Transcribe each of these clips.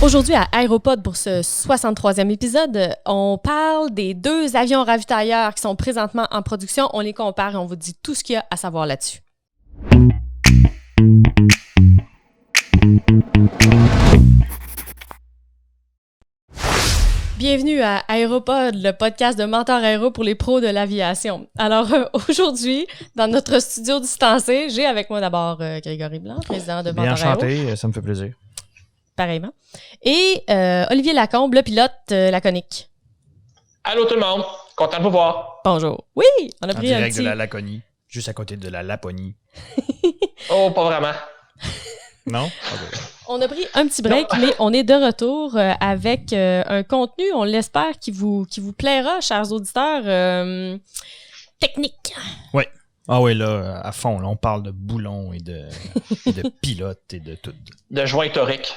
Aujourd'hui, à Aéropod, pour ce 63e épisode, on parle des 2 avions ravitailleurs qui sont présentement en production. On les compare et on vous dit tout ce qu'il y a à savoir là-dessus. Bienvenue à Aéropod, le podcast de Mentor Aéro pour les pros de l'aviation. Alors aujourd'hui, dans notre studio distancé, j'ai avec moi d'abord Grégory Blanc, président de Mentor Bien Aéro. chanté, ça me fait plaisir. Pareillement. Et Olivier Lacombe, le pilote laconique. Allô tout le monde, content de vous voir. Bonjour. Oui, on a En pris un direct petit... de la Laconie, juste à côté de la Laponie. Oh, pas vraiment. Non? Okay. On a pris un petit break, mais on est de retour avec un contenu, on l'espère, qui vous plaira, chers auditeurs, technique. Oui. Ah oui, là, à fond, là, on parle de boulons et de pilotes et de tout. De joint torique.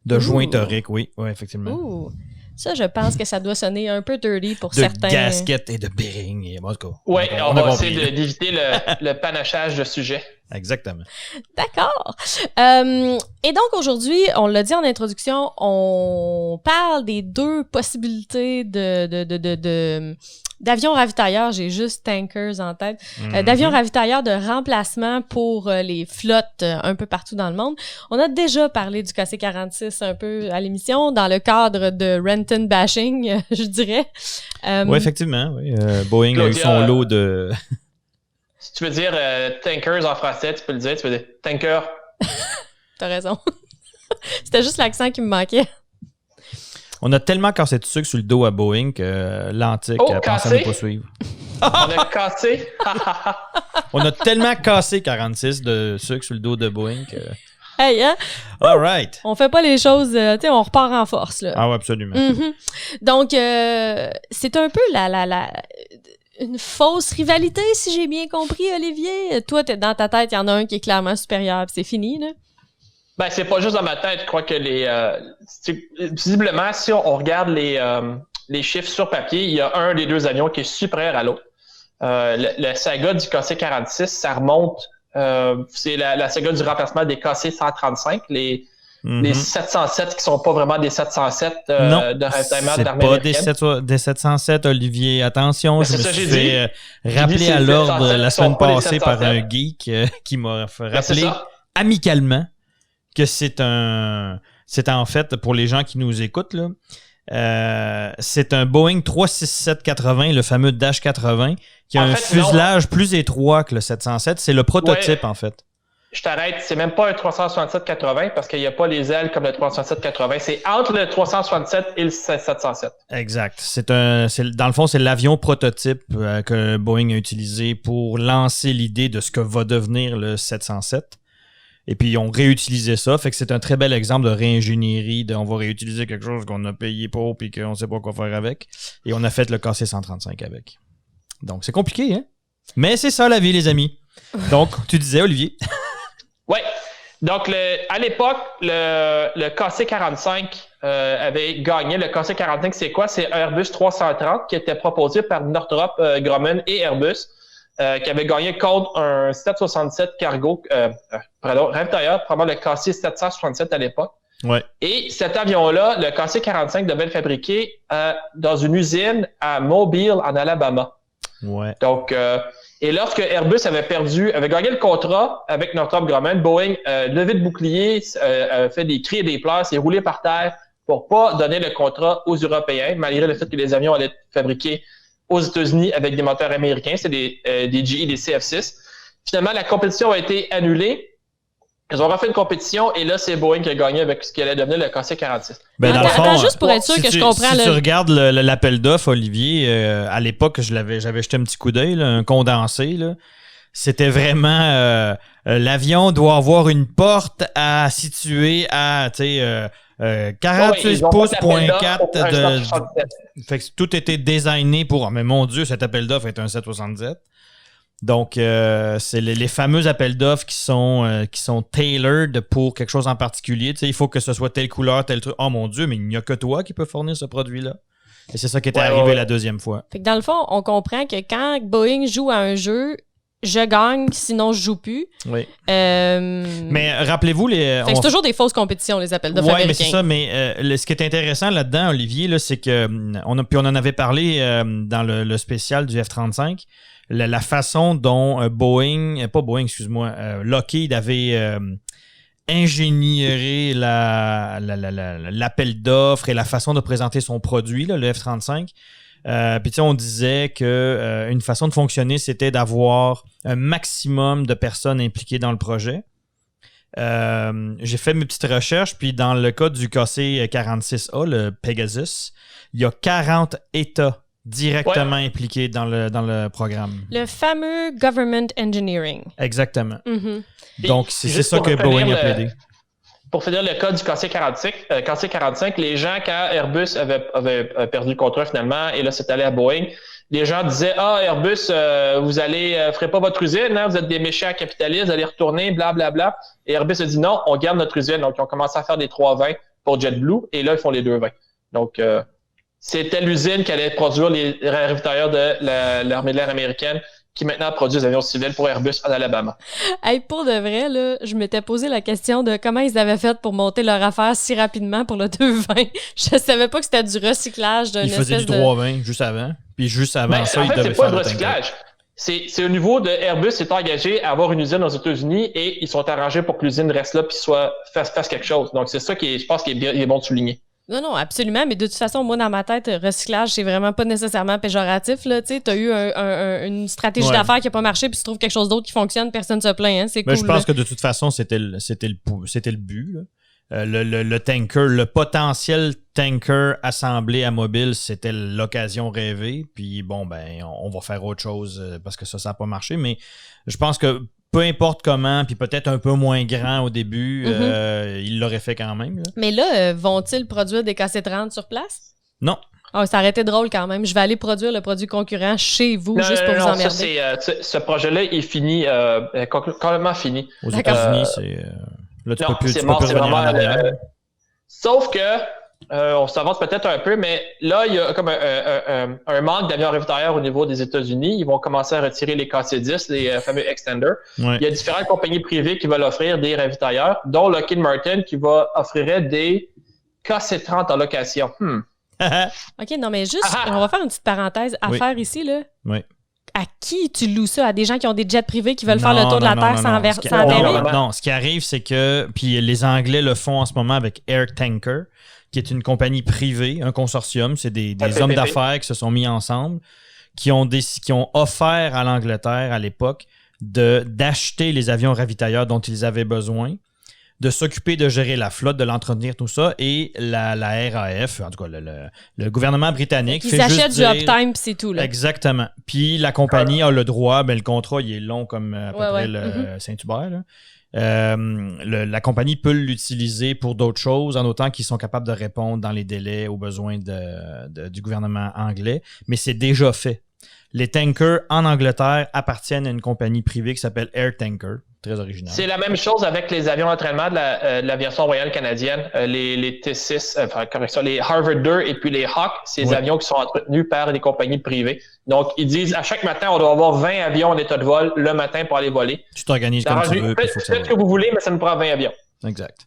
De joint torique, oui, effectivement. Ouh. Ça, je pense que ça doit sonner un peu dirty pour de certains. De gasket et de bearing. Et, bon, en tout cas, oui, on va compris, essayer d'éviter le panachage de sujets. Exactement. D'accord. Et donc, aujourd'hui, on l'a dit en introduction, on parle des 2 possibilités d'avions ravitailleurs. J'ai juste tankers en tête. D'avions ravitailleurs de remplacement pour les flottes un peu partout dans le monde. On a déjà parlé du KC-46 un peu à l'émission dans le cadre de Renton bashing, je dirais. Oui, effectivement. Oui. Boeing Claudia, a eu son lot de... Si tu veux dire tankers en français, tu peux le dire, tu peux dire tanker. T'as raison. C'était juste l'accent qui me manquait. On a tellement cassé de sucre sur le dos à Boeing que l'antique a pensé à ne pas suivre. On a cassé. On a tellement cassé 46 de sucre sur le dos de Boeing que... Hey, hein? All right. On fait pas les choses, tu sais, on repart en force, là. Ah oui, absolument. Mm-hmm. Donc, c'est un peu une fausse rivalité, si j'ai bien compris, Olivier. Toi, dans ta tête, il y en a un qui est clairement supérieur, puis c'est fini, là. Ben, c'est pas juste dans ma tête. Je crois que visiblement, si on regarde les chiffres sur papier, il y a un des 2 avions qui est supérieur à l'autre. Le saga du KC-46, ça remonte, c'est la saga du remplacement des KC-135, les 707 qui sont pas vraiment des 707 de ravitaillement de l'armée américaine. C'est pas des 707, Olivier. Attention, ben, je me suis fait rappeler à l'ordre la semaine passée par un geek qui m'a rappelé amicalement que c'est en fait, pour les gens qui nous écoutent, là, c'est un Boeing 367-80, le fameux Dash 80, qui a un fuselage plus étroit que le 707. C'est le prototype, en fait. Je t'arrête, c'est même pas un 367-80 parce qu'il n'y a pas les ailes comme le 367-80. C'est entre le 367 et le 707. Exact. Dans le fond, c'est l'avion prototype que Boeing a utilisé pour lancer l'idée de ce que va devenir le 707. Et puis, ils ont réutilisé ça. Fait que c'est un très bel exemple de réingénierie. On va réutiliser quelque chose qu'on a payé pour puis qu'on ne sait pas quoi faire avec. Et on a fait le KC-135 avec. Donc, c'est compliqué, hein? Mais c'est ça, la vie, les amis. Donc, tu disais, Olivier... Oui. Donc, à l'époque, le KC-45 avait gagné. Le KC-45, c'est quoi? C'est un Airbus 330 qui était proposé par Northrop Grumman et Airbus, qui avait gagné contre un 767 cargo, ravitailleur, probablement le KC-767 à l'époque. Ouais. Et cet avion-là, le KC-45 devait le fabriquer dans une usine à Mobile, en Alabama. Ouais. Donc, et lorsque Airbus avait gagné le contrat avec Northrop Grumman, Boeing levé de bouclier, fait des cris et des pleurs, s'est roulé par terre pour pas donner le contrat aux Européens, malgré le fait que les avions allaient être fabriqués aux États-Unis avec des moteurs américains, c'est des GE et des CF6. Finalement, la compétition a été annulée. Ils ont refait une compétition et là, c'est Boeing qui a gagné avec ce qui allait devenir le KC-46. Ben, attends, juste pour être sûr que je comprends. Si tu regardes l'appel d'offres, Olivier, à l'époque, j'avais jeté un petit coup d'œil, un condensé. Là. C'était vraiment... l'avion doit avoir une porte à situer à 48 pouces, point 4. Fait que tout était designé pour... Mais mon Dieu, cet appel d'offres est un 767. Donc, c'est les fameux appels d'offres qui sont tailored pour quelque chose en particulier. Tu sais, il faut que ce soit telle couleur, tel truc. Oh mon Dieu, mais il n'y a que toi qui peux fournir ce produit-là. Et c'est ça qui était arrivé la deuxième fois. Fait que dans le fond, on comprend que quand Boeing joue à un jeu, je gagne, sinon je joue plus. Oui. Mais rappelez-vous, c'est toujours des fausses compétitions, les appels d'offres américains. Oui, mais c'est ça. Mais ce qui est intéressant là-dedans, Olivier, là, c'est que on en avait parlé dans le spécial du F-35, la façon dont Lockheed avait ingénieré l'appel d'offres et la façon de présenter son produit, là, le F-35. Puis tu sais, on disait que une façon de fonctionner, c'était d'avoir un maximum de personnes impliquées dans le projet. J'ai fait mes petites recherches, puis dans le cas du KC-46A, le Pegasus, il y a 40 États directement impliqués dans le programme. Le fameux Government Engineering. Exactement. Mm-hmm. Donc, c'est ça que Boeing a plaidé. Pour finir le cas du KC-45, les gens, quand Airbus avait perdu le contrat finalement, et là, c'est allé à Boeing, les gens disaient « Ah, Airbus, vous ferez pas votre usine, hein, vous êtes des méchants capitalistes, vous allez retourner, blablabla. » Et Airbus a dit « Non, on garde notre usine. » Donc, ils ont commencé à faire des 320 pour JetBlue, et là, ils font les 220. Donc, c'était l'usine qui allait produire les ravitailleurs de l'armée de l'air américaine, qui maintenant produisent des avions civils pour Airbus en Alabama. Hey, pour de vrai, là, je m'étais posé la question de comment ils avaient fait pour monter leur affaire si rapidement pour le 220. Je savais pas que c'était du recyclage d'une espèce de... Ils faisaient du 320 juste avant. Puis juste avant ça, ils devaient faire c'est pas du recyclage. C'est au niveau de Airbus s'est engagé à avoir une usine aux États-Unis et ils sont arrangés pour que l'usine reste là puis fasse quelque chose. Donc, c'est ça je pense qu'il est bon de souligner. Non, absolument. Mais de toute façon, moi, dans ma tête, recyclage, c'est vraiment pas nécessairement péjoratif. Tu sais, t'as eu une stratégie d'affaires qui a pas marché, puis tu trouves quelque chose d'autre qui fonctionne, personne se plaint. Hein? C'est cool. Je pense que de toute façon, c'était le but. Là. Le tanker, le potentiel tanker assemblé à Mobile, c'était l'occasion rêvée. Puis bon, on va faire autre chose parce que ça n'a pas marché. Mais je pense que peu importe comment, puis peut-être un peu moins grand au début, il l'aurait fait quand même. Là. Mais là, vont-ils produire des KC-30 sur place? Non. Oh, ça aurait été drôle quand même. Je vais aller produire le produit concurrent chez vous juste pour vous emmerder. Ce projet-là est fini, complètement fini. Aux États-Unis, c'est... Là, tu peux plus revenir en arrière. Sauf que on s'avance peut-être un peu, mais là, il y a comme un manque d'avions ravitailleurs au niveau des États-Unis. Ils vont commencer à retirer les KC-10, les fameux extenders. Ouais. Il y a différentes compagnies privées qui veulent offrir des ravitailleurs, dont Lockheed Martin qui offrirait des KC-30 en location. OK, non, mais juste, on va faire une petite parenthèse à faire ici, là. Oui. À qui tu loues ça? À des gens qui ont des jets privés qui veulent faire le tour de la Terre sans atterrir? Non, ce qui arrive, c'est que, puis les Anglais le font en ce moment avec Air Tanker, qui est une compagnie privée, un consortium, c'est des hommes d'affaires qui se sont mis ensemble, qui ont offert à l'Angleterre à l'époque d'acheter les avions ravitailleurs dont ils avaient besoin, de s'occuper de gérer la flotte, de l'entretenir, tout ça, et la RAF, en tout cas le gouvernement britannique, ils achètent du uptime, puis c'est tout. Là. Exactement. Puis la compagnie a le droit, le contrat, il est long comme à peu près le Saint-Hubert, là. La compagnie peut l'utiliser pour d'autres choses, en autant qu'ils sont capables de répondre dans les délais aux besoins du gouvernement anglais, mais c'est déjà fait. Les tankers en Angleterre appartiennent à une compagnie privée qui s'appelle Air Tanker. Très original. C'est la même chose avec les avions d'entraînement de l'aviation royale canadienne, les T6, les Harvard 2 et puis les Hawk, ces avions qui sont entretenus par des compagnies privées. Donc, ils disent à chaque matin, on doit avoir 20 avions en état de vol le matin pour aller voler. Tu t'organises comme tu veux. Faites ce que vous voulez, mais ça nous prend 20 avions. Exact.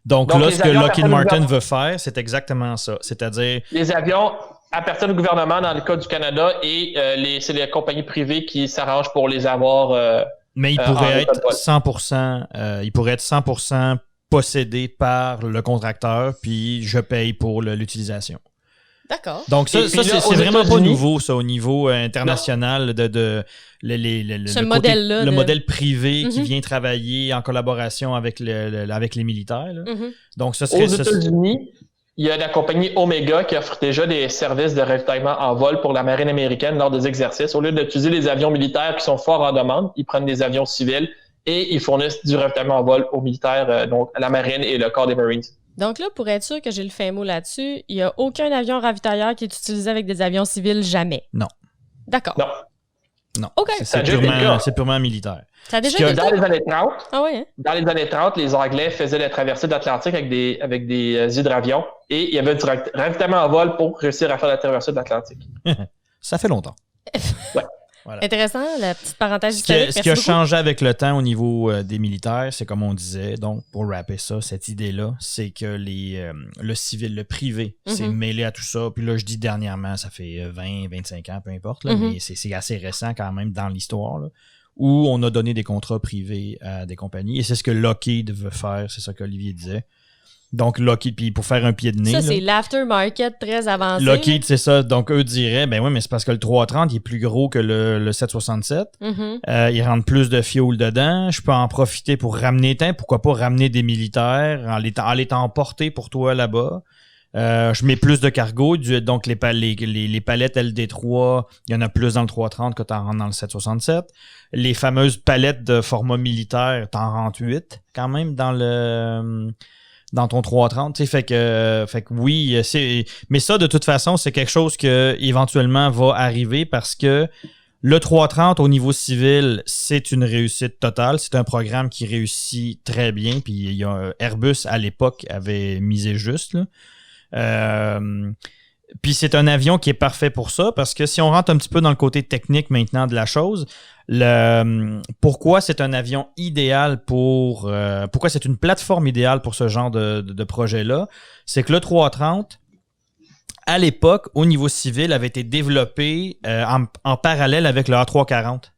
Donc là, ce que Lockheed Martin veut faire, c'est exactement ça. C'est-à-dire... Les avions appartiennent au gouvernement dans le cas du Canada et c'est les compagnies privées qui s'arrangent pour les avoir... Mais il pourrait être 100%, possédé par le contracteur, puis je paye pour l'utilisation. D'accord. Donc ça c'est vraiment pas nouveau, ça, au niveau international le modèle privé qui vient travailler en collaboration avec les militaires. Là. Donc ça serait... Aux États-Unis, il y a la compagnie Omega qui offre déjà des services de ravitaillement en vol pour la marine américaine lors des exercices. Au lieu d'utiliser les avions militaires qui sont fort en demande, ils prennent des avions civils et ils fournissent du ravitaillement en vol aux militaires, donc à la marine et le corps des Marines. Donc là, pour être sûr que j'ai le fin mot là-dessus, il n'y a aucun avion ravitailleur qui est utilisé avec des avions civils, jamais? Non. D'accord. Non. OK. C'est purement militaire. Ça a déjà été dans les années 30, dans les années 30, les Anglais faisaient la traversée de l'Atlantique avec des hydravions et il y avait du ravitaillement en vol pour réussir à faire la traversée de l'Atlantique. Ça fait longtemps. Ouais. Voilà. Intéressant, la petite parenthèse Ce qui a historique. changé avec le temps au niveau des militaires, c'est comme on disait, donc pour rapper ça, cette idée-là, c'est que le civil, le privé, s'est mêlé à tout ça. Puis là, je dis dernièrement, ça fait 20, 25 ans, peu importe, là, mais c'est assez récent quand même dans l'histoire, là, où on a donné des contrats privés à des compagnies. Et c'est ce que Lockheed veut faire, c'est ça qu'Olivier disait. Donc, Lockheed, puis pour faire un pied de nez. Ça, c'est l'aftermarket très avancé. Lockheed, c'est ça. Donc, eux diraient, ben oui, mais c'est parce que le 330, il est plus gros que le 767. Il rentre plus de fuel dedans. Je peux en profiter pour ramener, pourquoi pas ramener des militaires en les emporter pour toi là-bas. Je mets plus de cargo. Donc, les palettes LD3, il y en a plus dans le 330 que tu en rentres dans le 767. Les fameuses palettes de format militaire, t'en rentres 8 quand même dans ton 330, tu sais, fait que oui, mais ça, de toute façon, c'est quelque chose que éventuellement va arriver parce que le 330 au niveau civil, c'est une réussite totale. C'est un programme qui réussit très bien. Puis il y a Airbus, à l'époque, avait misé juste, là. Puis c'est un avion qui est parfait pour ça parce que si on rentre un petit peu dans le côté technique maintenant de la chose, pourquoi c'est un avion idéal pourquoi c'est une plateforme idéale pour ce genre de projet-là, c'est que le 330, à l'époque, au niveau civil, avait été développé en parallèle avec le A340,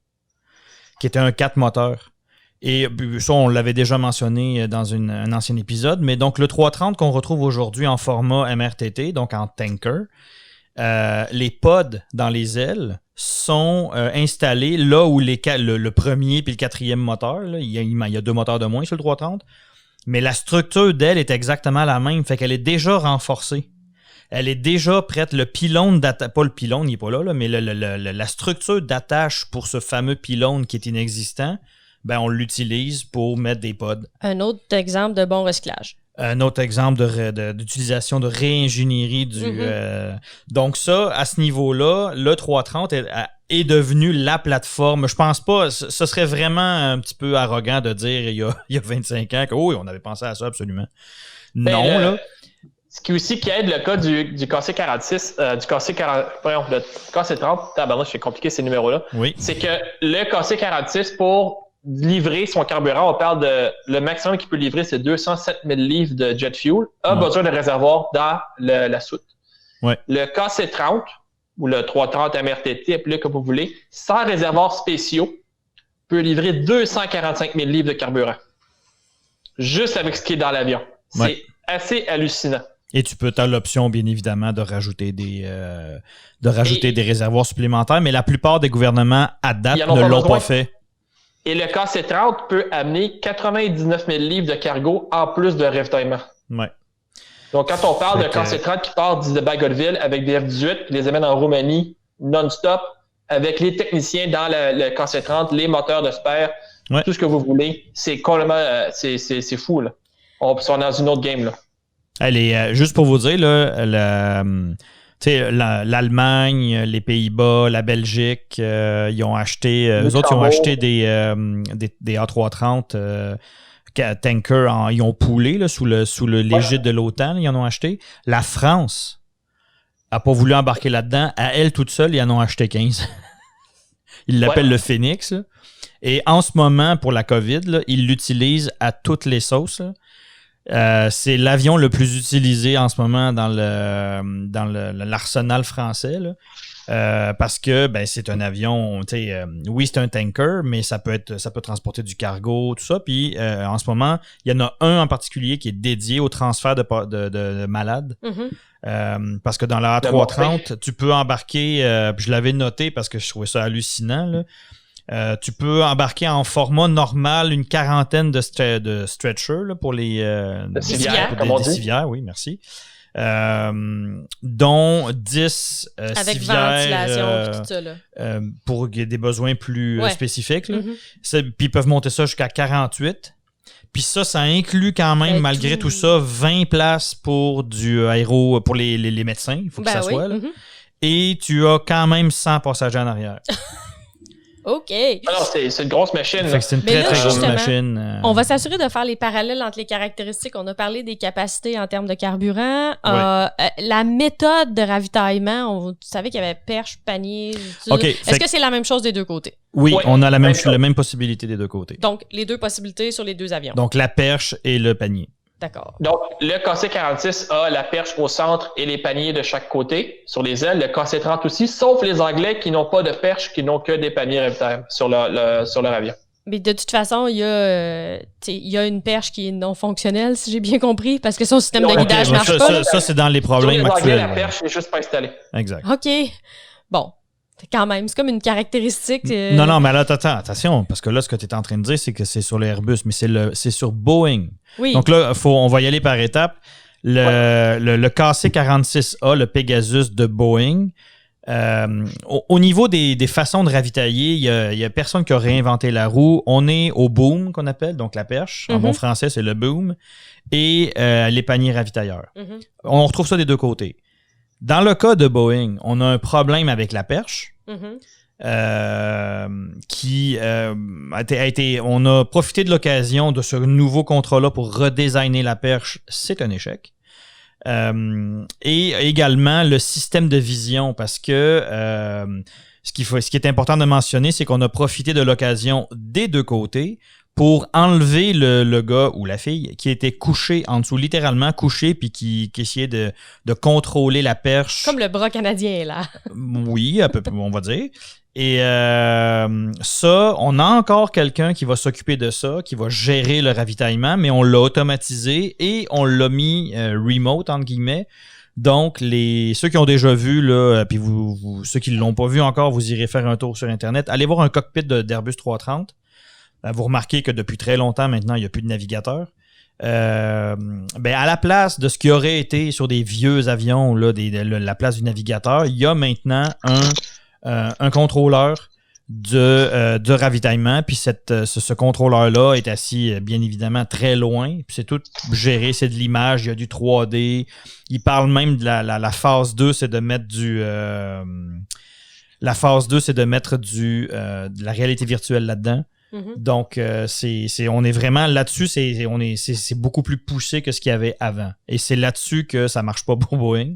qui était un 4 moteurs. Et ça, on l'avait déjà mentionné dans un ancien épisode, mais donc le 330 qu'on retrouve aujourd'hui en format MRTT, donc en tanker, les pods dans les ailes sont installés là où le premier puis le quatrième moteur, là, il y a 2 moteurs de moins sur le 330, mais la structure d'aile est exactement la même, fait qu'elle est déjà renforcée. Elle est déjà prête. Le pylône d'attache, pas le pylône, il n'est pas là, mais la structure d'attache pour ce fameux pylône qui est inexistant, ben on l'utilise pour mettre des pods. Un autre exemple de bon recyclage. Un autre exemple d'utilisation de réingénierie donc ça, à ce niveau-là, le 330 est devenu la plateforme. Je pense pas, ce serait vraiment un petit peu arrogant de dire il y a 25 ans que oui, on avait pensé à ça absolument. Non, là. Ce qui aussi qui aide le cas du KC-46, du le KC-30, tabarnak, c'est compliqué ces numéros-là. Oui. C'est que le KC-46, pour livrer son carburant, on parle de le maximum qu'il peut livrer, c'est 207 000 livres de jet fuel, a besoin de réservoir dans la soute. Ouais. Le KC-30, ou le 330 MRTT, appelez-le comme vous voulez, sans réservoirs spéciaux, peut livrer 245 000 livres de carburant. Juste avec ce qui est dans l'avion. C'est assez hallucinant. Et tu as l'option, bien évidemment, de rajouter des réservoirs supplémentaires, mais la plupart des gouvernements, à date, ne l'ont pas fait. Et le KC-30 peut amener 99 000 livres de cargo en plus de ravitaillement. Ouais. Donc, quand on parle de KC-30 qui part de Bagotville avec des F-18, qui les amène en Roumanie non-stop, avec les techniciens dans le KC-30, les moteurs de spare, tout ce que vous voulez, c'est complètement, c'est fou, là. On est dans une autre game, là. Allez, juste pour vous dire, là, l'Allemagne, les Pays-Bas, la Belgique, ils ont acheté, eux autres, ils ont acheté des A330 tankers, ils ont poulé là, sous l'égide de l'OTAN, ils en ont acheté. La France n'a pas voulu embarquer là-dedans. À elle toute seule, ils en ont acheté 15. Ils l'appellent le Phoenix. Là. Et en ce moment, pour la COVID, là, ils l'utilisent à toutes les sauces. Là. C'est l'avion le plus utilisé en ce moment dans l'arsenal français, là. Parce que c'est un avion, oui, c'est un tanker, mais ça peut transporter du cargo, tout ça. Puis en ce moment, il y en a un en particulier qui est dédié au transfert de malades. Parce que dans la A330, tu peux embarquer, puis je l'avais noté parce que je trouvais ça hallucinant, là. Tu peux embarquer en format normal une quarantaine de stretchers là, pour les civières, des civières, oui, merci. Dont 10 avec civières ventilation tout ça, là. pour des besoins plus spécifiques. Là. Puis ils peuvent monter ça jusqu'à 48. Puis ça inclut quand même, malgré tout ça, 20 places pour du aéro, pour les médecins, il faut que ça soit. Là. Et tu as quand même 100 passagers en arrière. OK. Alors, c'est une grosse machine. Fait que c'est une Mais très, là, très grosse justement, machine. On va s'assurer de faire les parallèles entre les caractéristiques. On a parlé des capacités en termes de carburant. La méthode de ravitaillement, tu savais qu'il y avait perche, panier. Est-ce que c'est la même chose des deux côtés? Oui, Oui, on a la même possibilité des deux côtés. Donc, les deux possibilités sur les deux avions. Donc, la perche et le panier. D'accord. Donc, le KC-46 a la perche au centre et les paniers de chaque côté sur les ailes. Le KC-30 aussi, sauf les Anglais qui n'ont pas de perche, qui n'ont que des paniers ravitailleurs sur leur avion. Mais de toute façon, il y a une perche qui est non fonctionnelle, si j'ai bien compris, parce que son système de guidage marche pas. Ça, c'est dans les Sur problèmes les Anglais, actuels. la perche n'est juste pas installée. Exact. OK. Bon. Quand même, c'est comme une caractéristique. Non, mais là, attention, parce que là, ce que tu es en train de dire, c'est que c'est sur l'Airbus, mais c'est sur Boeing. Oui. Donc là, on va y aller par étapes. Le KC-46A, le Pegasus de Boeing, au niveau des façons de ravitailler, il y a personne qui a réinventé la roue. On est au boom, qu'on appelle, donc la perche. En bon français, c'est le boom. Et les paniers ravitailleurs. On retrouve ça des deux côtés. Dans le cas de Boeing, on a un problème avec la perche. On a profité de l'occasion de ce nouveau contrat-là pour redesigner la perche. C'est un échec. Et également le système de vision, parce que ce qui est important de mentionner, c'est qu'on a profité de l'occasion des deux côtés pour enlever le gars ou la fille qui était couché en dessous, littéralement couché, puis qui essayait de contrôler la perche. Comme le bras canadien, là. Oui, à peu près, on va dire. Et ça, on a encore quelqu'un qui va s'occuper de ça, qui va gérer le ravitaillement, mais on l'a automatisé et on l'a mis remote, entre guillemets. Donc, ceux qui ont déjà vu, là, puis ceux qui ne l'ont pas vu encore, vous irez faire un tour sur Internet. Allez voir un cockpit d'Airbus 330. Vous remarquez que depuis très longtemps, maintenant, il n'y a plus de navigateur. À la place de ce qui aurait été sur des vieux avions, là, la place du navigateur, il y a maintenant un contrôleur de ravitaillement. Puis ce contrôleur-là est assis, bien évidemment, très loin. Puis c'est tout géré, c'est de l'image, il y a du 3D. Il parle même de la phase 2, c'est de mettre la phase 2, c'est de mettre de la réalité virtuelle là-dedans. Donc, on est vraiment là-dessus, c'est beaucoup plus poussé que ce qu'il y avait avant. Et c'est là-dessus que ça marche pas pour Boeing.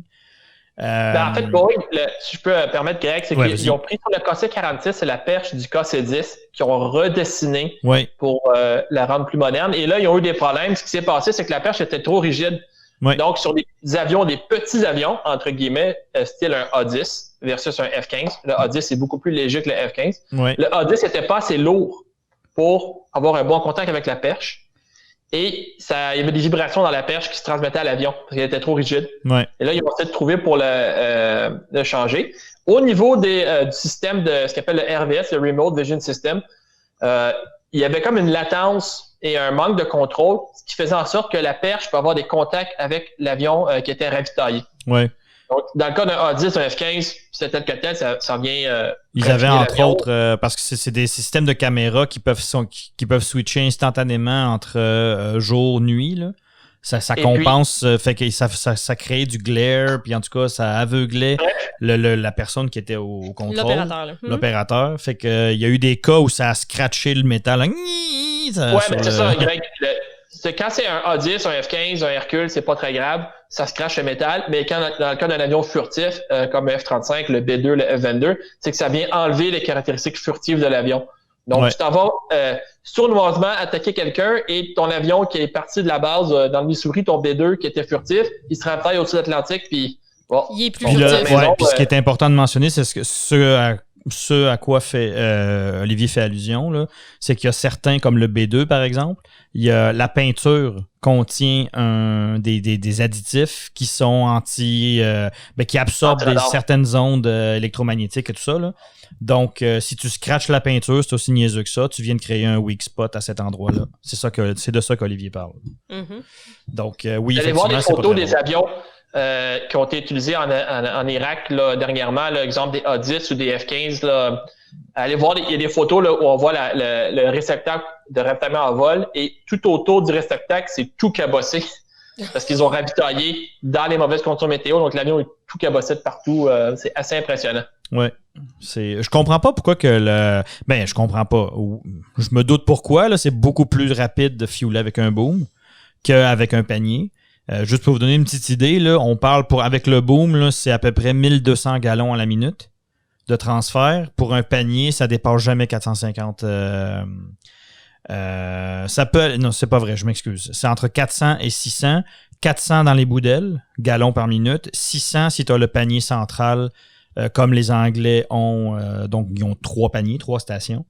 En fait, Boeing, si je peux permettre, Greg, c'est qu'ils vas-y. ont pris sur le KC-46 et la perche du KC-10 qui ont redessiné pour la rendre plus moderne. Et là, ils ont eu des problèmes. Ce qui s'est passé, c'est que la perche était trop rigide. Oui. Donc, sur des avions, des petits avions, entre guillemets, style un A10 versus un F-15. Le A10 est beaucoup plus léger que le F-15. Oui. Le A10 n'était pas assez lourd pour avoir un bon contact avec la perche. Et il y avait des vibrations dans la perche qui se transmettaient à l'avion parce qu'elle était trop rigide. Ouais. Et là, ils ont essayé de trouver pour le changer. Au niveau du système de ce qu'on appelle le RVS, le Remote Vision System, il y avait comme une latence et un manque de contrôle, ce qui faisait en sorte que la perche peut avoir des contacts avec l'avion qui était ravitaillé. Ouais. Donc, dans le cas d'un A10, un F-15, c'est tel que tel, ça vient... Ils avaient entre autres, parce que c'est des systèmes de caméra qui peuvent switcher instantanément entre jour-nuit. Là. Ça compense, fait que ça crée du glare, puis en tout cas, ça aveuglait la personne qui était au contrôle. L'opérateur. Là. L'opérateur. Fait que il y a eu des cas où ça a scratché le métal. Là, mais c'est ça, Greg. Quand c'est un A10, un F-15, un Hercule, c'est pas très grave. Ça scratche le métal. Mais dans le cas d'un avion furtif, comme le F-35, le B-2, le F-22, c'est que ça vient enlever les caractéristiques furtives de l'avion. Donc, tu t'en vas sournoisement attaquer quelqu'un et ton avion qui est parti de la base dans le Missouri, ton B-2 qui était furtif, il se ravitaille au-dessus de l'Atlantique, puis bon. Il est plus puis furtif. puis ce qui est important de mentionner, c'est ce à quoi Olivier fait allusion, là, c'est qu'il y a certains, comme le B2 par exemple, il y a la peinture contient des additifs qui sont qui absorbent certaines ondes électromagnétiques et tout ça. Là. Donc, si tu scratches la peinture, c'est aussi niaiseux que ça, tu viens de créer un weak spot à cet endroit-là. C'est de ça qu'Olivier parle. Donc, oui, allez voir des photos des avions qui ont été utilisés en Irak là, dernièrement, l'exemple des A10 ou des F-15. Là. Allez voir, il y a des photos là, où on voit le réceptacle de ravitaillement en vol et tout autour du réceptacle, c'est tout cabossé parce qu'ils ont ravitaillé dans les mauvaises conditions météo. Donc, l'avion est tout cabossé de partout. C'est assez impressionnant. Ouais. Je comprends pas pourquoi que le... Ben, je comprends pas. Je me doute pourquoi. Là, c'est beaucoup plus rapide de fueler avec un boom qu'avec un panier. Juste pour vous donner une petite idée, là, on parle avec le boom, là, c'est à peu près 1200 gallons à la minute de transfert. Pour un panier, ça dépasse jamais 450. Ça peut... Non, c'est pas vrai, je m'excuse. C'est entre 400 et 600. 400 dans les boudelles, gallons par minute. 600 si tu as le panier central, comme les Anglais ont. Donc, ils ont 3 paniers, 3 stations.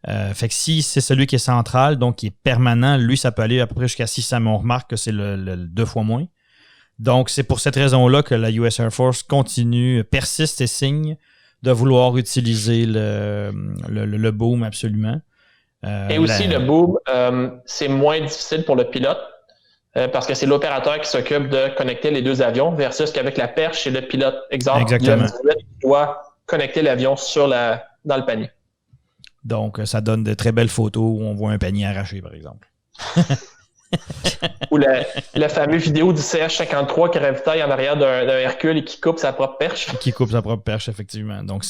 Fait que si c'est celui qui est central, donc qui est permanent, lui, ça peut aller à peu près jusqu'à 600, mais on remarque que c'est le 2 fois moins. Donc, c'est pour cette raison-là que la US Air Force persiste et signe de vouloir utiliser le boom absolument. Et aussi, le boom, c'est moins difficile pour le pilote parce que c'est l'opérateur qui s'occupe de connecter les 2 avions versus qu'avec la perche, c'est le pilote. Exemple, exactement. le pilote doit connecter l'avion dans le panier. Donc, ça donne de très belles photos où on voit un panier arraché, par exemple. Ou la fameuse vidéo du CH-53 qui ravitaille en arrière d'un Hercule et qui coupe sa propre perche. Qui coupe sa propre perche, effectivement. Donc,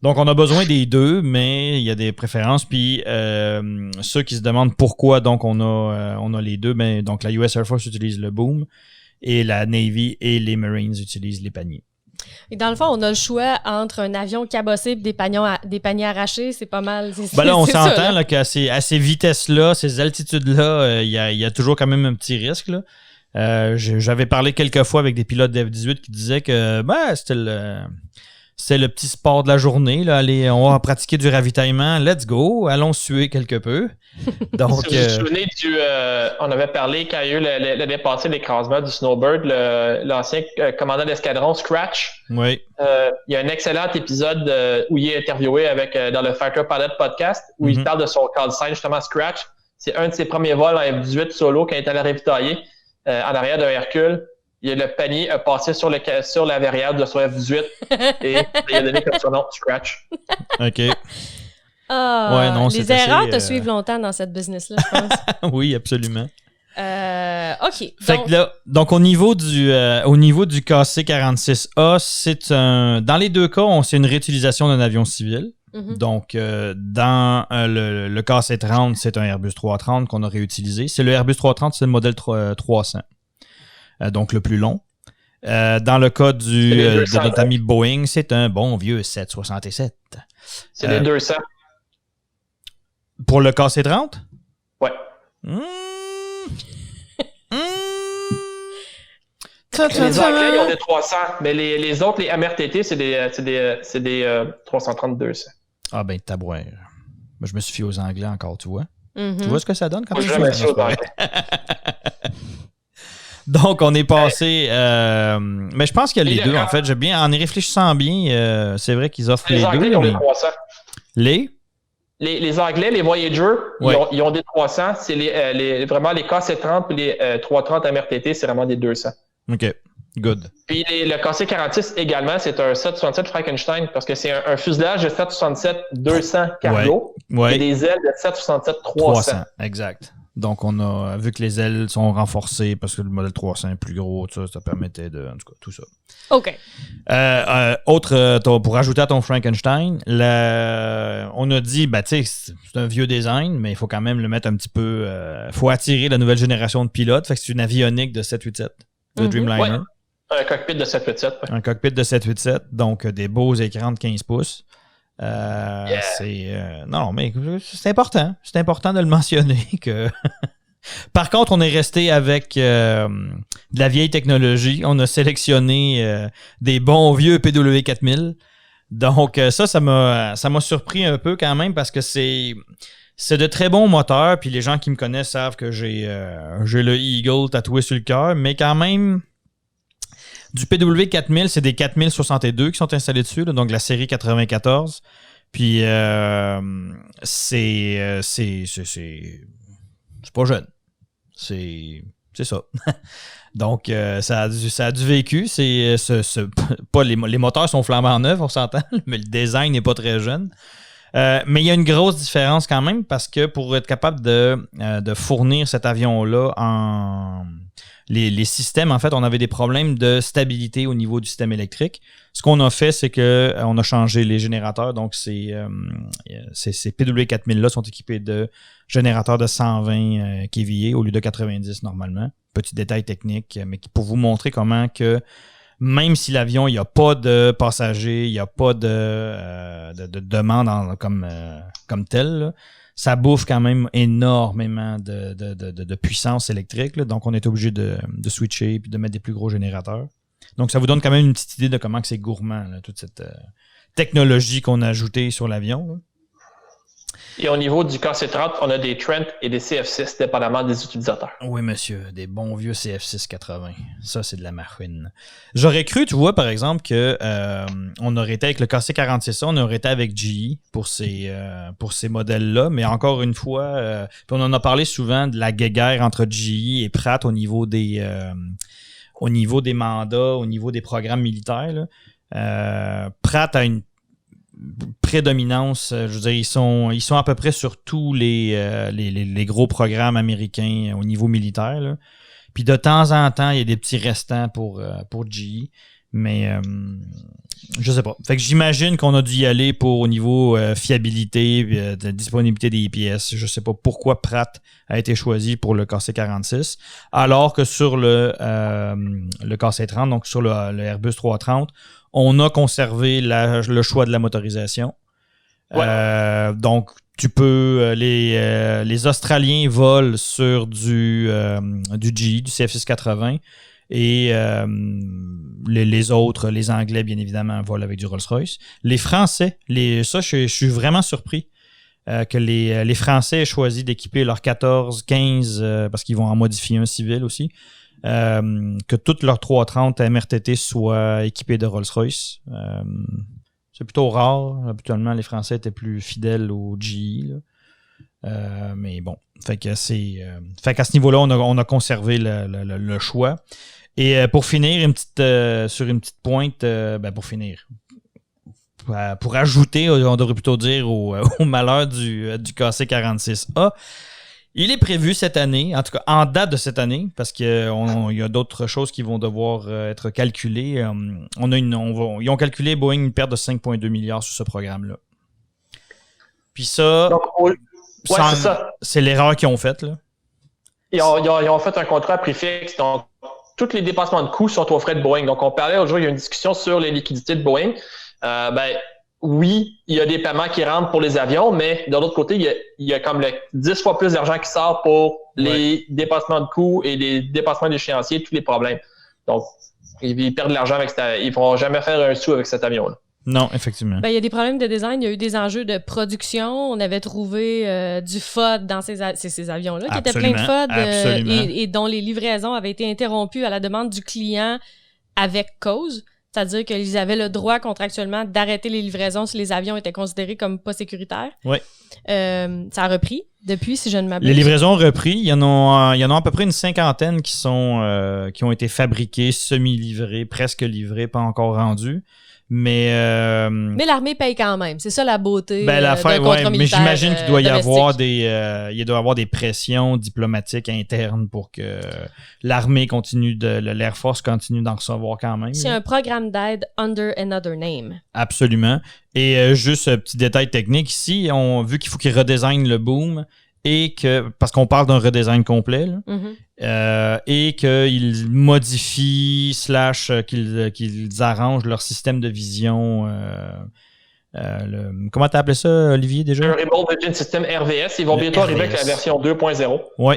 Donc, on a besoin des 2, mais il y a des préférences. Puis, ceux qui se demandent pourquoi donc on a les 2, ben, donc la US Air Force utilise le boom et la Navy et les Marines utilisent les paniers. Et dans le fond, on a le choix entre un avion cabossé et des paniers arrachés. C'est pas mal. Là, on s'entend là, qu'à ces vitesses-là, ces altitudes-là, il y a toujours quand même un petit risque. Là. J'avais parlé quelques fois avec des pilotes d'F-18 qui disaient que c'était le petit sport de la journée. Là. Allez, on va pratiquer du ravitaillement. Let's go. Allons suer quelque peu. Donc, si vous vous souvenez on avait parlé quand il y a eu l'année passée l'écrasement du Snowbird, l'ancien commandant d'escadron Scratch. Oui. Il y a un excellent épisode où il est interviewé dans le Fighter Pilot podcast où il parle de son call sign, justement Scratch. C'est un de ses premiers vols en F-18 solo quand il est allé ravitailler en arrière d'un Hercule. Le panier a passé sur la verrière de son F-18 et il a donné comme son nom Scratch. OK. Ouais, non, les erreurs te suivent longtemps dans cette business-là, je pense. Oui, absolument. OK. Fait que là, donc au niveau du KC-46A, dans les 2 cas, c'est une réutilisation d'un avion civil. Mm-hmm. Donc, dans le KC-30, c'est un Airbus 330 qu'on a réutilisé. C'est le Airbus 330, c'est le modèle 300. Donc le plus long. Dans le cas de notre ami Boeing, c'est un bon vieux 767. C'est les 200. Pour le KC-30? Ouais. Les Anglais, ils ont des 300, mais les autres, les MRTT, c'est des 330-200. Ah ben, tabouère. Je me suis fié aux Anglais encore, tu vois. Mm-hmm. Tu vois ce que ça donne quand je me suis aux Anglais. Donc, on est passé... mais je pense qu'il y a les 2, en fait. En y réfléchissant bien, c'est vrai qu'ils offrent les 2. Les Anglais, ils ont des 300. Les Anglais, les Voyager, ouais. ils ont des 300. C'est vraiment les KC-30 et les 330 MRTT, c'est vraiment des 200. OK, good. Puis le KC-46 également, c'est un 767 Frankenstein parce que c'est un fuselage de 767-200 cargo. Ouais. Et des ailes de 767-300. Exact. Donc, on a vu que les ailes sont renforcées parce que le modèle 300 est plus gros, ça permettait en tout cas, tout ça. OK. Pour ajouter à ton Frankenstein, on a dit, tu sais, c'est un vieux design, mais il faut quand même le mettre un petit peu... faut attirer la nouvelle génération de pilotes. Fait que c'est une avionique de 787, de Dreamliner. Ouais. Un cockpit de 787. Ouais. Un cockpit de 787, donc des beaux écrans de 15 pouces. Non, mais c'est important. C'est important de le mentionner que... Par contre, on est resté avec de la vieille technologie. On a sélectionné des bons vieux PW4000. Donc, ça m'a surpris un peu quand même parce que c'est de très bons moteurs. Puis les gens qui me connaissent savent que j'ai le Eagle tatoué sur le cœur. Mais quand même... Du PW4000, c'est des 4062 qui sont installés dessus, là, donc la série 94. Puis c'est pas jeune. C'est ça. Donc ça a du vécu. Les moteurs sont flambant neufs, on s'entend, mais le design n'est pas très jeune. Mais il y a une grosse différence quand même parce que pour être capable de fournir cet avion-là les systèmes, en fait, on avait des problèmes de stabilité au niveau du système électrique. Ce qu'on a fait, c'est que on a changé les générateurs. Donc, ces PW4000-là sont équipés de générateurs de 120 kVA au lieu de 90 normalement. Petit détail technique, mais pour vous montrer comment que même si l'avion, il n'y a pas de passagers, il n'y a pas de demande comme telle, là, ça bouffe quand même énormément de puissance électrique. Là. Donc, on est obligé de switcher et de mettre des plus gros générateurs. Donc, ça vous donne quand même une petite idée de comment que c'est gourmand, là, toute cette technologie qu'on a ajoutée sur l'avion. Là. Et au niveau du KC-30, on a des Trent et des CF6, dépendamment des utilisateurs. Oui, monsieur, des bons vieux CF6-80. Ça, c'est de la marine. J'aurais cru, tu vois, par exemple, que on aurait été avec le KC-46A, on aurait été avec GE pour ces modèles-là, mais encore une fois, puis on en a parlé souvent de la guéguerre entre GE et Pratt au niveau des mandats, au niveau des programmes militaires. Là. Pratt a une prédominance, je veux dire, ils sont à peu près sur tous les gros programmes américains au niveau militaire. Là. Puis de temps en temps, il y a des petits restants pour GE, mais je sais pas. Fait que j'imagine qu'on a dû y aller au niveau fiabilité, de disponibilité des pièces. Je sais pas pourquoi Pratt a été choisi pour le KC-46, alors que sur le KC-30, donc sur le Airbus 330, on a conservé le choix de la motorisation. Ouais. Donc, tu peux... les Australiens volent sur du GE, du CF680, et les autres, les Anglais, bien évidemment, volent avec du Rolls-Royce. Les Français, ça, je suis vraiment surpris que les Français aient choisi d'équiper leur 14-15, parce qu'ils vont en modifier un civil aussi, que toutes leurs 330 MRTT soient équipées de Rolls-Royce. C'est plutôt rare. Habituellement, les Français étaient plus fidèles au GE. Mais bon, fait qu'à ce niveau-là, on a conservé le choix. Et pour finir, sur une petite pointe, pour finir, pour ajouter, on devrait plutôt dire au malheur du KC-46A, il est prévu cette année, en tout cas en date de cette année, parce qu'il y a d'autres choses qui vont devoir être calculées. Ils ont calculé Boeing une perte de 5,2 milliards sur ce programme-là. Puis ça, c'est l'erreur qu'ils ont faite. Là. Ils ont fait un contrat à prix fixe, donc tous les dépassements de coûts sont aux frais de Boeing. Donc on parlait l'autre jour, il y a une discussion sur les liquidités de Boeing. Oui, il y a des paiements qui rentrent pour les avions, mais de l'autre côté, il y a comme 10 fois plus d'argent qui sort pour les dépassements de coûts et les dépassements d'échéanciers, tous les problèmes. Donc, ils perdent de l'argent avec ils ne pourront jamais faire un sou avec cet avion-là. Non, effectivement. Il y a des problèmes de design, il y a eu des enjeux de production. On avait trouvé du FOD dans ces avions-là, qui étaient pleins de FOD et dont les livraisons avaient été interrompues à la demande du client avec cause. C'est-à-dire qu'ils avaient le droit contractuellement d'arrêter les livraisons si les avions étaient considérés comme pas sécuritaires. Oui. Ça a repris depuis, si je ne m'abuse. Les livraisons ont repris. Il y en a à peu près une cinquantaine qui ont été fabriquées, semi-livrées, presque livrées, pas encore rendues. Mais l'armée paye quand même. C'est ça la beauté l'affaire, d'un contrat militaire. Mais j'imagine qu'il doit y avoir des pressions diplomatiques internes pour que l'armée continue l'Air Force continue d'en recevoir quand même. C'est un programme d'aide under another name. Absolument. Et juste un petit détail technique ici, vu qu'il faut qu'ils redesignent le boom parce qu'on parle d'un redesign complet, là, et qu'ils modifient / qu'ils arrangent leur système de vision. Comment t'as appelé ça, Olivier, déjà? Un Remote Vision System RVS. Ils vont bientôt arriver avec la version 2.0. Oui,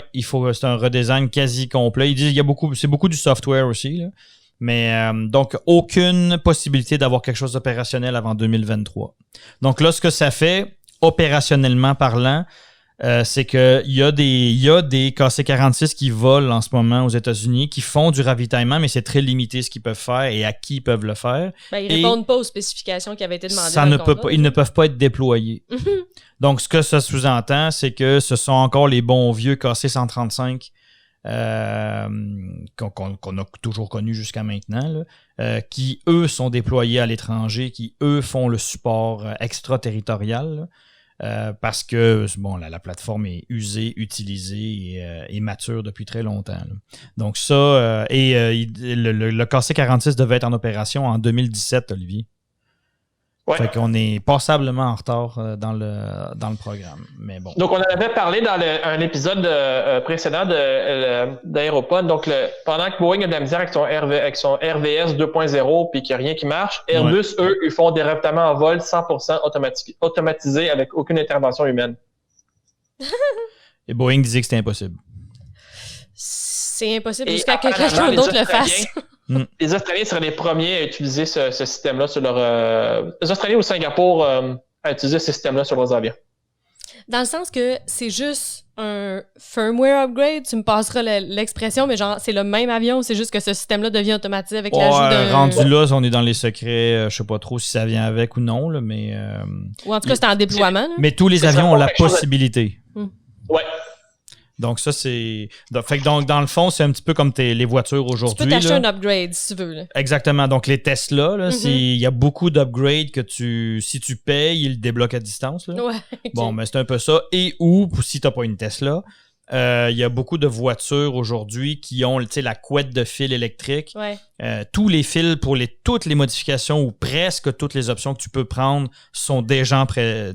c'est un redesign quasi complet. Ils disent c'est beaucoup du software aussi, là. Mais donc, aucune possibilité d'avoir quelque chose d'opérationnel avant 2023. Donc là, ce que ça fait, opérationnellement parlant, c'est qu'il y a des KC-46 qui volent en ce moment aux États-Unis, qui font du ravitaillement, mais c'est très limité ce qu'ils peuvent faire et à qui ils peuvent le faire. Ils répondent pas aux spécifications qui avaient été demandées. Ils ne peuvent pas être déployés. Donc, ce que ça sous-entend, c'est que ce sont encore les bons vieux KC-135 qu'on a toujours connus jusqu'à maintenant, là, qui, eux, sont déployés à l'étranger, qui, eux, font le support extraterritorial, là. parce que bon, la plateforme est usée, utilisée et mature depuis très longtemps. Là. Donc ça, le KC-46 devait être en opération en 2017, Olivier. Ouais. Fait qu'on est passablement en retard dans le programme. Mais bon. Donc, on en avait parlé dans un épisode précédent d'Aéropod. Donc, pendant que Boeing a de la misère avec son RVS 2.0 puis qu'il n'y a rien qui marche, Airbus, eux, ils font des ravitaillements en vol 100% automatisés avec aucune intervention humaine. Et Boeing disait que c'était impossible. C'est impossible jusqu'à ce que quelqu'un d'autre le fasse. Les Australiens seraient les premiers à utiliser ce système-là sur leur... les Australiens au Singapour à utiliser ce système-là sur leurs avions. Dans le sens que c'est juste un firmware upgrade, tu me passeras l'expression, mais genre c'est le même avion, c'est juste que ce système-là devient automatisé avec l'ajout d'un... Rendu là, on est dans les secrets, je sais pas trop si ça vient avec ou non, là, mais... Ou en tout cas, c'est en déploiement. Mais tous les avions ont la possibilité. Ouais. Donc ça, c'est... Fait que donc, dans le fond, c'est un petit peu comme les voitures aujourd'hui. Tu peux t'acheter un upgrade, si tu veux. Là. Exactement. Donc les Tesla, là, il y a beaucoup d'upgrades que si tu payes, ils le débloquent à distance. Là. Ouais, okay. Bon, mais c'est un peu ça. Et ou, si t'as pas une Tesla, il y a beaucoup de voitures aujourd'hui qui ont la couette de fil électrique. Ouais. Tous les fils pour toutes les modifications ou presque toutes les options que tu peux prendre sont déjà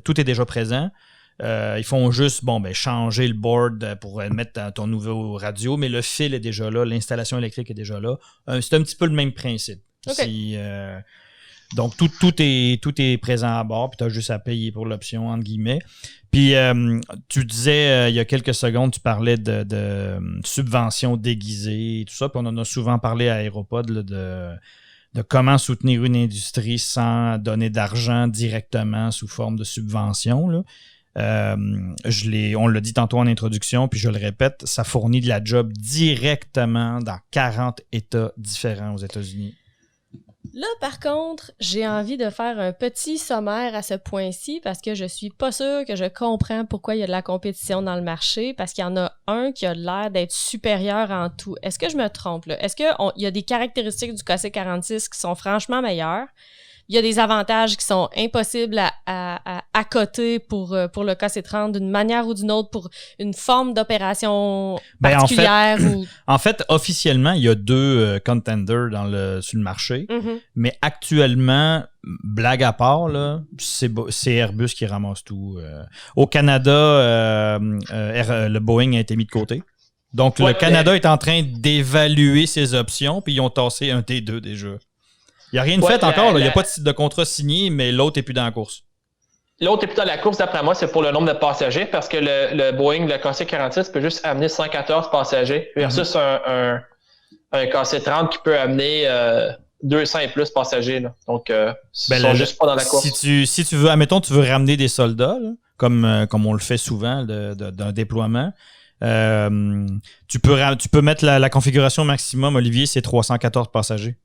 tout est déjà présent. Ils font juste changer le board pour mettre ton nouveau radio, mais le fil est déjà là, l'installation électrique est déjà là. C'est un petit peu le même principe. Okay. Donc, tout est présent à bord, puis tu as juste à payer pour l'option, entre guillemets. Puis, tu disais, il y a quelques secondes, tu parlais de subventions déguisées et tout ça, puis on en a souvent parlé à Aéropod de comment soutenir une industrie sans donner d'argent directement sous forme de subvention, là. On l'a dit tantôt en introduction, puis je le répète, ça fournit de la job directement dans 40 États différents aux États-Unis. Là, par contre, j'ai envie de faire un petit sommaire à ce point-ci parce que je suis pas sûre que je comprends pourquoi il y a de la compétition dans le marché, parce qu'il y en a un qui a l'air d'être supérieur en tout. Est-ce que je me trompe, là? Est-ce qu'il y a des caractéristiques du KC-46 qui sont franchement meilleures? Il y a des avantages qui sont impossibles à accoter pour le KC-30 d'une manière ou d'une autre pour une forme d'opération particulière. En fait, officiellement, il y a 2 contenders sur le marché, mais actuellement, blague à part, là, c'est Airbus qui ramasse tout. Au Canada, le Boeing a été mis de côté. Donc, le Canada est en train d'évaluer ses options, puis ils ont tassé un T2 déjà. Il n'y a rien de fait encore, il n'y a pas de contrat signé, mais l'autre n'est plus dans la course. L'autre n'est plus dans la course, d'après moi, c'est pour le nombre de passagers, parce que le Boeing, le KC-46 peut juste amener 114 passagers, versus un KC-30 qui peut amener 200 et plus passagers. Là. Donc, ils sont juste pas dans la course. Si tu veux, admettons, tu veux ramener des soldats, là, comme on le fait souvent d'un déploiement, tu peux mettre la configuration maximum, Olivier, c'est 314 passagers.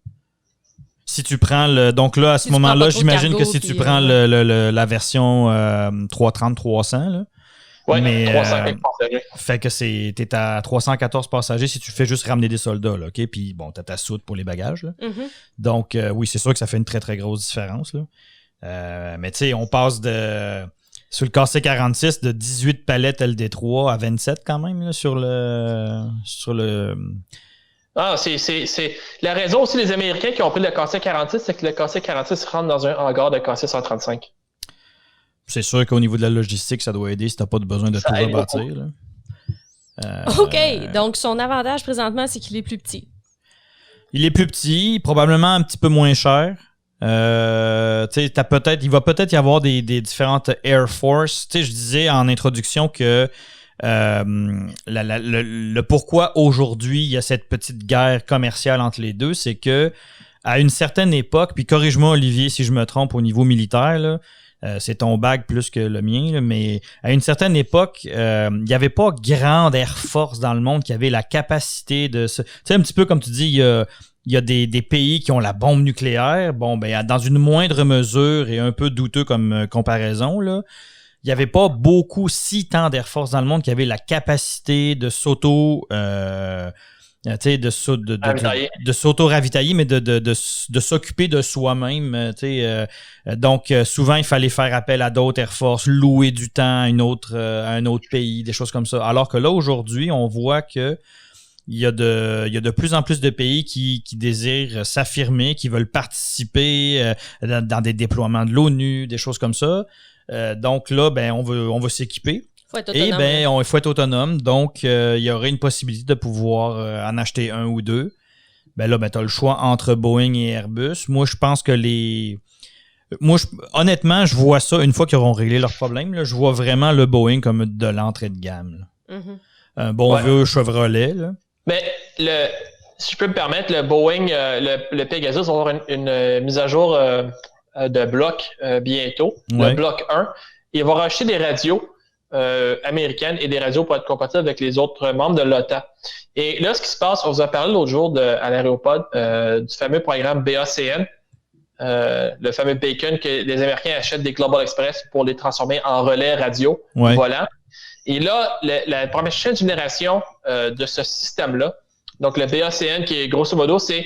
Si tu prends donc là, à ce moment-là, j'imagine que si tu prends la version 330-300, là. Ouais, mais 300 passagers. Fait que t'es à 314 passagers si tu fais juste ramener des soldats, là, OK? Puis bon, t'as ta soute pour les bagages, là. Donc, oui, c'est sûr que ça fait une très, très grosse différence, là. Mais tu sais, on passe sur le KC-46 de 18 palettes LD3 à 27 quand même, là, sur le Ah, c'est la raison aussi des Américains qui ont pris le KC-46, c'est que le KC-46 rentre dans un hangar de KC-135. C'est sûr qu'au niveau de la logistique, ça doit aider si t'as pas besoin de tout rebâtir. OK, donc son avantage présentement, c'est qu'il est plus petit. Il est plus petit, probablement un petit peu moins cher. Il va peut-être y avoir des différentes Air Force. Tu sais, je disais en introduction que le pourquoi aujourd'hui il y a cette petite guerre commerciale entre les deux, c'est que à une certaine époque, puis corrige-moi Olivier si je me trompe au niveau militaire, là, c'est ton bag plus que le mien, là, mais à une certaine époque, il n'y avait pas grande Air Force dans le monde qui avait la capacité de se... Tu sais, un petit peu comme tu dis, il y a des pays qui ont la bombe nucléaire, dans une moindre mesure et un peu douteux comme comparaison, là. Il n'y avait pas tant d'Air Force dans le monde qui avait la capacité de de s'auto-ravitailler, mais de s'occuper de soi-même. Donc, souvent, il fallait faire appel à d'autres Air Force, louer du temps à un autre pays, des choses comme ça. Alors que là, aujourd'hui, on voit que il y a de plus en plus de pays qui désirent s'affirmer, qui veulent participer dans des déploiements de l'ONU, des choses comme ça. Donc là, ben, on veut s'équiper. Faut être autonome, et il faut être autonome. Donc, il y aurait une possibilité de pouvoir en acheter un ou deux. Ben là, ben, tu as le choix entre Boeing et Airbus. Moi, je pense que honnêtement, je vois ça, une fois qu'ils auront réglé leurs problèmes, là, je vois vraiment le Boeing comme de l'entrée de gamme. Un bon vieux Chevrolet. Là. Mais si je peux me permettre, le Boeing, le Pegasus va avoir une mise à jour de bloc bientôt, le bloc 1. Il va racheter des radios américaines et des radios pour être compatibles avec les autres membres de l'OTAN. Et là, ce qui se passe, on vous a parlé l'autre jour à l'aéropod du fameux programme BACN, le fameux Bacon que les Américains achètent des Global Express pour les transformer en relais radio volant. Et là, la première génération de ce système-là, donc le BACN, qui est grosso modo, c'est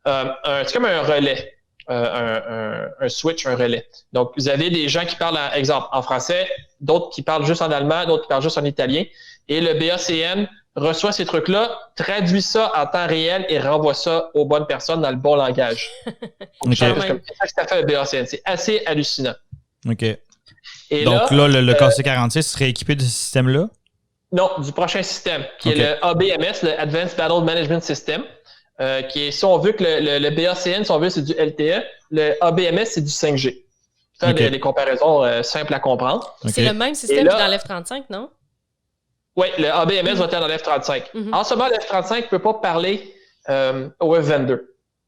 comme un relais, un switch, un relais. Donc, vous avez des gens qui parlent, exemple, en français, d'autres qui parlent juste en allemand, d'autres qui parlent juste en italien. Et le BACN reçoit ces trucs-là, traduit ça en temps réel et renvoie ça aux bonnes personnes dans le bon langage. C'est ça que ça fait le BACN. C'est assez hallucinant. OK. Et donc là, le KC-46 serait équipé de ce système-là? Non, du prochain système, qui est le ABMS, le Advanced Battle Management System, qui est, si on veut que le BACN, si on veut, c'est du LTE, le ABMS, c'est du 5G. Faire des comparaisons simples à comprendre. C'est le même système que dans l'F-35, non? Oui, le ABMS va être dans l'F-35. En ce moment, le F-35 ne peut pas parler au F-22.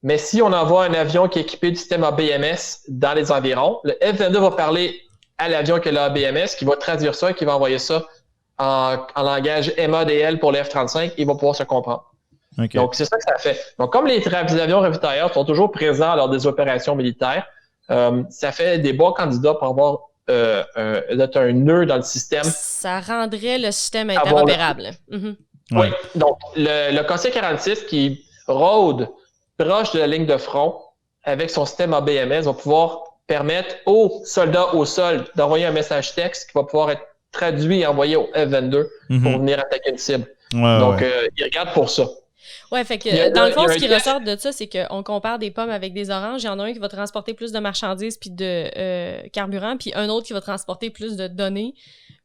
Mais si on envoie un avion qui est équipé du système ABMS dans les environs, le F-22 va parler à l'avion qui a l'ABMS, qui va traduire ça et qui va envoyer ça en langage MADL pour le F-35, il va pouvoir se comprendre. Donc, c'est ça que ça fait. Donc, comme les avions ravitailleurs sont toujours présents lors des opérations militaires, ça fait des bons candidats pour avoir un nœud dans le système. Ça rendrait le système interopérable. Oui. Donc, le KC-46 qui rôde proche de la ligne de front avec son système ABMS va pouvoir permettre aux soldats au sol d'envoyer un message texte qui va pouvoir être traduit et envoyé au F-22 pour venir attaquer une cible. Donc, ils regardent pour ça. Ouais, fait que dans le fond, ce qui ressort de ça, c'est qu'on compare des pommes avec des oranges. Il y en a un qui va transporter plus de marchandises puis de carburant, puis un autre qui va transporter plus de données,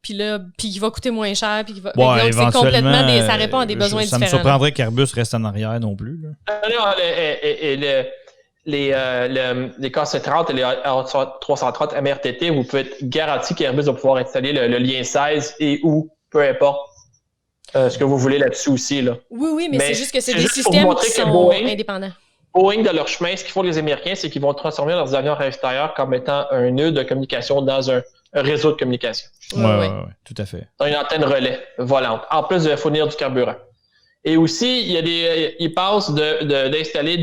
puis qui va coûter moins cher, puis qui va. Donc c'est complètement ça répond à des besoins différents. Ça me surprendrait qu'Airbus reste en arrière non plus. Là. Les KC-30 et les A330 MRTT, vous pouvez être garanti qu'Airbus va pouvoir installer le lien 16 et ou peu importe ce que vous voulez là-dessus aussi. Là. Oui, mais c'est juste que c'est des systèmes qui sont indépendants. Boeing, de leur chemin, ce qu'ils font les Américains, c'est qu'ils vont transformer leurs avions ravitailleurs comme étant un nœud de communication dans un réseau de communication. Oui, tout à fait. Dans une antenne relais volante, en plus de fournir du carburant. Et aussi, ils passent d'installer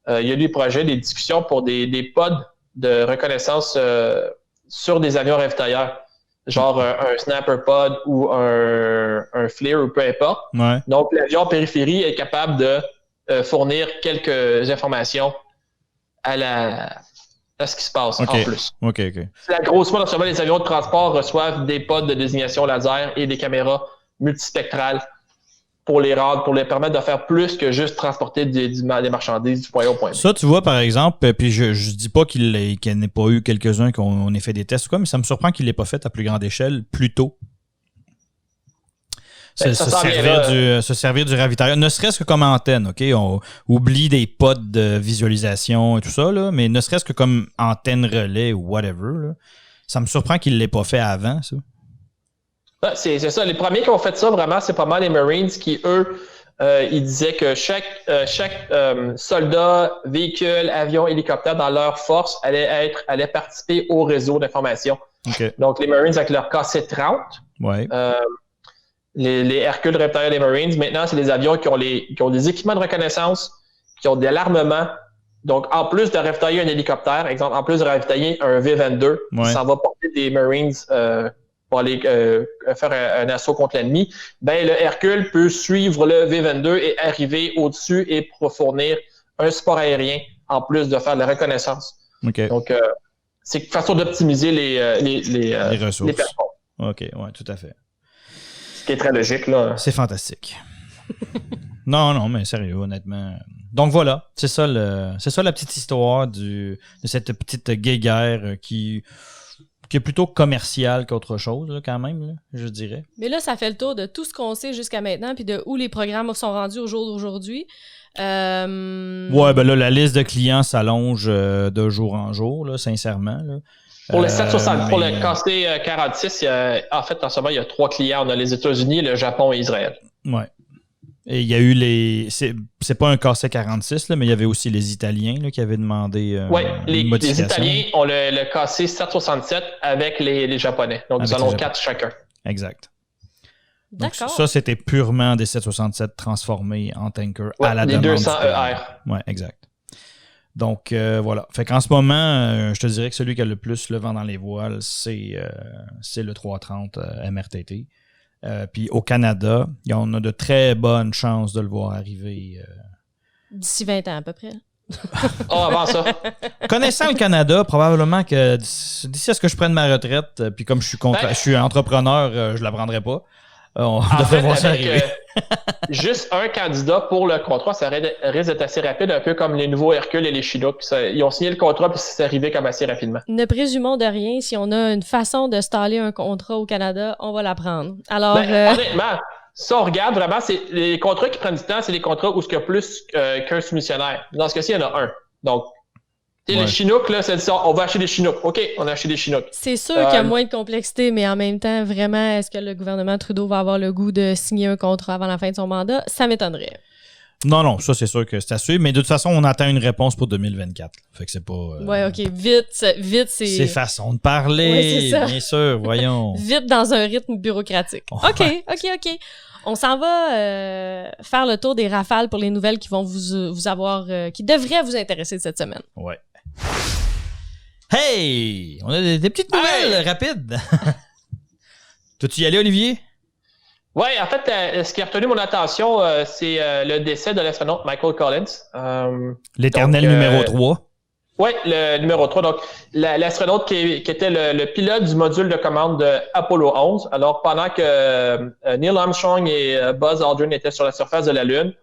il y a des projets, des discussions pour des pods de reconnaissance sur des avions ravitailleurs. Genre un Snapper Pod ou un FLIR ou peu importe. Donc, l'avion en périphérie est capable de fournir quelques informations à ce qui se passe en plus. C'est la grosse fois, lorsque les avions de transport reçoivent des pods de désignation laser et des caméras multispectrales pour les permettre de faire plus que juste transporter des marchandises du point A au point B. Ça, tu vois, par exemple, puis je dis pas qu'il n'ait pas eu quelques-uns qu'on ait fait des tests ou quoi, mais ça me surprend qu'il l'ait pas fait à plus grande échelle plus tôt. Se servir du ravitailleur, ne serait-ce que comme antenne, OK? On oublie des pods de visualisation et tout ça, là, mais ne serait-ce que comme antenne relais ou whatever, là, ça me surprend qu'il l'ait pas fait avant, ça. C'est ça. Les premiers qui ont fait ça, vraiment, c'est pas mal les Marines qui, eux, ils disaient que chaque soldat, véhicule, avion, hélicoptère dans leur force allait participer au réseau d'information. Donc, les Marines avec leur KC-30, les Hercules ravitailleurs des Marines, maintenant, c'est les avions qui ont des équipements de reconnaissance, qui ont de l'armement. Donc, en plus de ravitailler un hélicoptère, exemple, en plus de ravitailler un V-22, ça va porter des Marines pour aller faire un assaut contre l'ennemi, ben le Hercule peut suivre le V-22 et arriver au-dessus et pour fournir un support aérien en plus de faire de la reconnaissance. OK. Donc, c'est une façon d'optimiser les ressources. les performances. OK, ouais, tout à fait. Ce qui est très logique, là. C'est fantastique. Non, mais sérieux, honnêtement. Donc voilà, c'est ça la petite histoire de cette petite guéguerre qui est plutôt commerciale qu'autre chose, là, quand même, là, je dirais. Mais là, ça fait le tour de tout ce qu'on sait jusqu'à maintenant, puis de où les programmes sont rendus au jour d'aujourd'hui. Ouais, ben là, la liste de clients s'allonge de jour en jour, là, sincèrement. Là. Pour le 760, pour le KC-46, en fait, en ce moment, il y a 3 clients. On a les États-Unis, le Japon et Israël. Ouais. Et il y a eu c'est pas un KC-46, là, mais il y avait aussi les Italiens là, qui avaient demandé oui, les Italiens ont le KC-767 avec les Japonais. Donc, ils en ont 4 chacun. Exact. D'accord. Donc, ça, c'était purement des 767 transformés en tanker à la demande. Les 200 ER. Oui, exact. Donc, voilà. Fait qu'en ce moment, je te dirais que celui qui a le plus le vent dans les voiles, c'est le 330 MRTT. Puis au Canada, on a de très bonnes chances de le voir arriver. D'ici 20 ans à peu près. Avant ça. Connaissant le Canada, probablement que d'ici à ce que je prenne ma retraite, puis comme je suis entrepreneur, je la prendrai pas. On devrait voir ça arriver. Juste un candidat pour le contrat, ça risque d'être assez rapide, un peu comme les nouveaux Hercule et les Chinook. Ils ont signé le contrat puis c'est arrivé comme assez rapidement. Ne présumons de rien. Si on a une façon de staller un contrat au Canada, on va la prendre. Alors, honnêtement, si on regarde vraiment, c'est les contrats qui prennent du temps, c'est les contrats où il y a plus qu'un soumissionnaire. Dans ce cas-ci, il y en a un. Donc, les Chinook, là, c'est ça. On va acheter des Chinook. OK, on a acheté des Chinook. C'est sûr qu'il y a moins de complexité, mais en même temps, vraiment, est-ce que le gouvernement Trudeau va avoir le goût de signer un contrat avant la fin de son mandat? Ça m'étonnerait. Non, ça, c'est sûr que c'est à suivre. Mais de toute façon, on attend une réponse pour 2024. Fait que c'est pas... Ouais, OK. Vite, c'est... C'est façon de parler, c'est ça. Bien sûr, voyons. Vite dans un rythme bureaucratique. OK. On s'en va faire le tour des rafales pour les nouvelles qui vont vous avoir... qui devraient vous intéresser cette semaine. Ouais. Hey! On a des petites nouvelles rapides. Peux-tu y aller, Olivier? Oui, en fait, ce qui a retenu mon attention, c'est le décès de l'astronaute Michael Collins. L'éternel numéro 3. Oui, le numéro 3. Donc, l'astronaute qui était le pilote du module de commande de Apollo 11. Alors, pendant que Neil Armstrong et Buzz Aldrin étaient sur la surface de la Lune,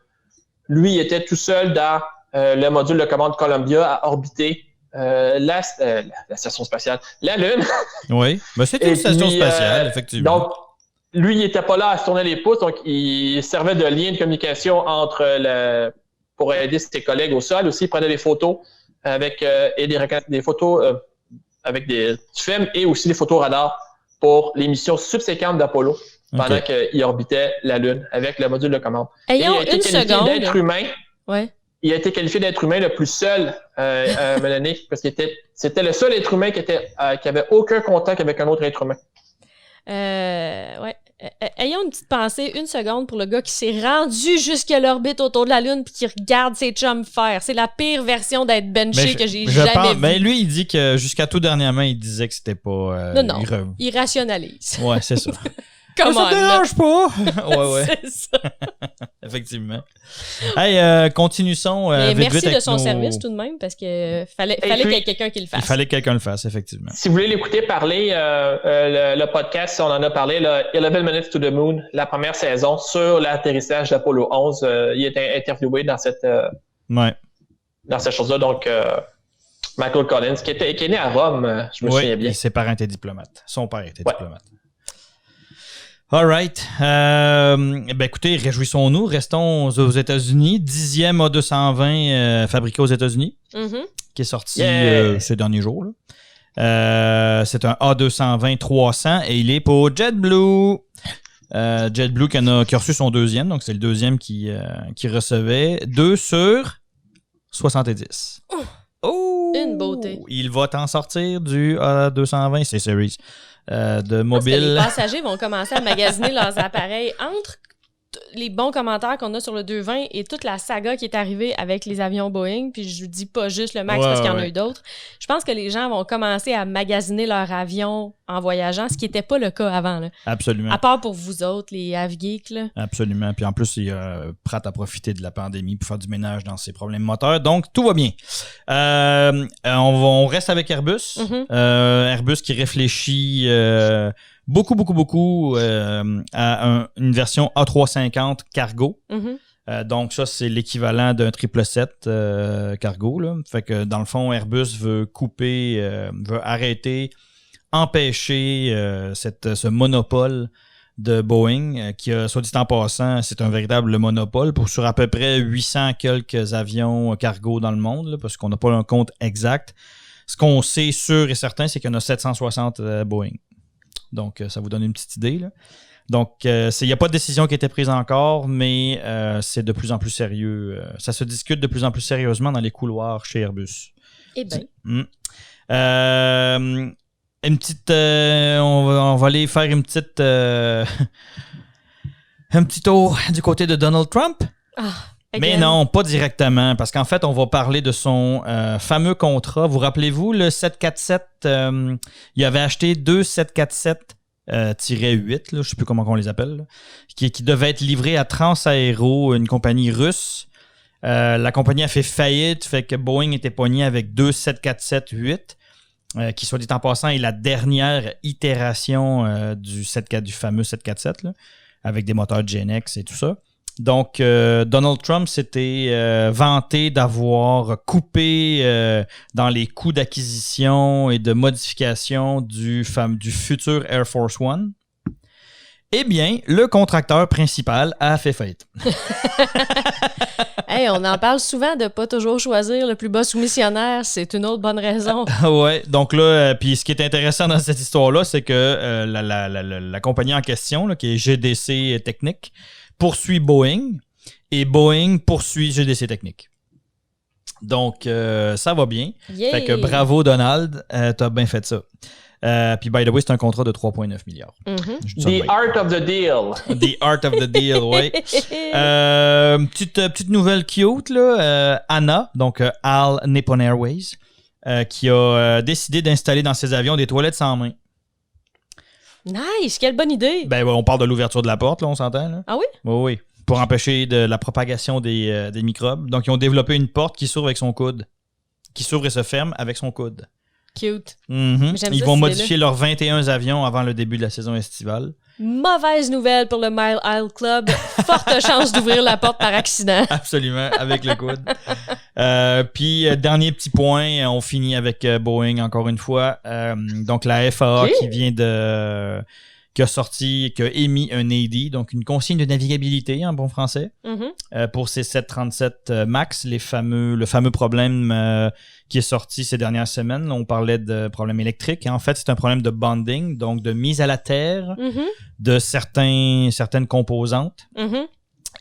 lui était tout seul dans le module de commande Columbia à orbiter la station spatiale, la Lune. Oui, ben c'est une station spatiale, effectivement. Donc, lui, il n'était pas là à se tourner les pouces, donc il servait de lien de communication pour aider ses collègues au sol. Aussi, il prenait des photos avec des photos avec du film et aussi des photos radar pour les missions subséquentes d'Apollo pendant qu'il orbitait la Lune avec le module de commande. Ayons une seconde. D'être humain. Ouais. Il a été qualifié d'être humain le plus seul à un moment donné, parce que c'était le seul être humain qui avait aucun contact avec un autre être humain. Ouais. Ayons une petite pensée, une seconde, pour le gars qui s'est rendu jusqu'à l'orbite autour de la Lune puis qui regarde ses chums faire. C'est la pire version d'être benché que j'ai jamais vue. Mais lui, il dit que jusqu'à tout dernièrement, il disait que c'était pas... non, il rationalise. Ouais, c'est ça. Comment ça te dérange pas. Ouais. C'est ça. Effectivement. Hey, continuons mais vite merci avec de son service tout de même, parce que fallait qu'il y ait quelqu'un qui le fasse. Il fallait que quelqu'un le fasse, effectivement. Si vous voulez l'écouter parler, le podcast, on en a parlé, 11 Minutes to the Moon, la première saison, sur l'atterrissage d'Apollo 11. Il était interviewé dans cette chose-là. Donc, Michael Collins, qui est né à Rome, je me souviens bien. Et ses parents étaient diplomates. Son père était diplomate. All right. Écoutez, réjouissons-nous. Restons aux États-Unis. 10e A220 fabriqué aux États-Unis, qui est sorti ces derniers jours. Là. C'est un A220-300 et il est pour JetBlue. JetBlue qui a reçu son deuxième, donc c'est le deuxième qui recevait 2 sur 70. Une beauté. Il va t'en sortir du A220 C-Series. De mobile. Les passagers vont commencer à magasiner leurs appareils entre les bons commentaires qu'on a sur le 220 et toute la saga qui est arrivée avec les avions Boeing, puis je dis pas juste le Max parce qu'il y en a eu d'autres, je pense que les gens vont commencer à magasiner leur avion en voyageant, ce qui n'était pas le cas avant. Là. Absolument. À part pour vous autres, les avgeeks. Là. Absolument. Puis en plus, il est prêt à profiter de la pandémie pour faire du ménage dans ses problèmes moteurs. Donc, tout va bien. On reste avec Airbus. Airbus qui réfléchit beaucoup à une version A350 cargo. Donc ça, c'est l'équivalent d'un 777 cargo. Là. Fait que dans le fond, Airbus veut veut arrêter, empêcher ce monopole de Boeing, qui a, soit dit en passant, c'est un véritable monopole sur à peu près 800 quelques avions cargo dans le monde, là, parce qu'on n'a pas un compte exact. Ce qu'on sait sûr et certain, c'est qu'il y en a 760 Boeing. Donc, ça vous donne une petite idée. Là. Donc, il n'y a pas de décision qui a été prise encore, mais c'est de plus en plus sérieux. Ça se discute de plus en plus sérieusement dans les couloirs chez Airbus. Eh bien. Une petite... on va aller faire une petite... un petit tour du côté de Donald Trump. Mais non, pas directement, parce qu'en fait, on va parler de son fameux contrat. Vous rappelez-vous, le 747, il avait acheté 2 747-8, là, je ne sais plus comment on les appelle, là, qui devaient être livrés à Transaéro, une compagnie russe. La compagnie a fait faillite, fait que Boeing était pogné avec 2 747-8, qui, soit dit en passant, est la dernière itération du fameux 747, là, avec des moteurs GNX et tout ça. Donc, Donald Trump s'était vanté d'avoir coupé dans les coûts d'acquisition et de modification du futur Air Force One. Eh bien, le contracteur principal a fait faillite. Hey, on en parle souvent de pas toujours choisir le plus bas soumissionnaire. C'est une autre bonne raison. Ouais, donc là, puis ce qui est intéressant dans cette histoire-là, c'est que la compagnie en question, là, qui est GDC Technique, poursuit Boeing et Boeing poursuit GDC Technique. Donc, ça va bien. Yay! Fait que bravo, Donald. T'as bien fait ça. Puis, by the way, c'est un contrat de 3,9 milliards. The art of the deal. The art of the deal, oui. Petite nouvelle cute, là. Anna, donc Al Nippon Airways, qui a décidé d'installer dans ses avions des toilettes sans main. Nice! Quelle bonne idée! Ben, on parle de l'ouverture de la porte, là, on s'entend, là. Ah oui? Oui. Pour empêcher la propagation des microbes. Donc, ils ont développé une porte qui s'ouvre avec son coude. Qui s'ouvre et se ferme avec son coude. Cute. Ils vont modifier leurs 21 avions avant le début de la saison estivale. Mauvaise nouvelle pour le Mile High Club. Forte chance d'ouvrir la porte par accident. Absolument, avec le coude. Puis, dernier petit point, on finit avec Boeing encore une fois. Donc, la FAA qui a émis un AD, donc une consigne de navigabilité en bon français, pour ces 737 MAX, le fameux problème qui est sorti ces dernières semaines. On parlait de problème électrique. En fait, c'est un problème de bonding, donc de mise à la terre de certaines composantes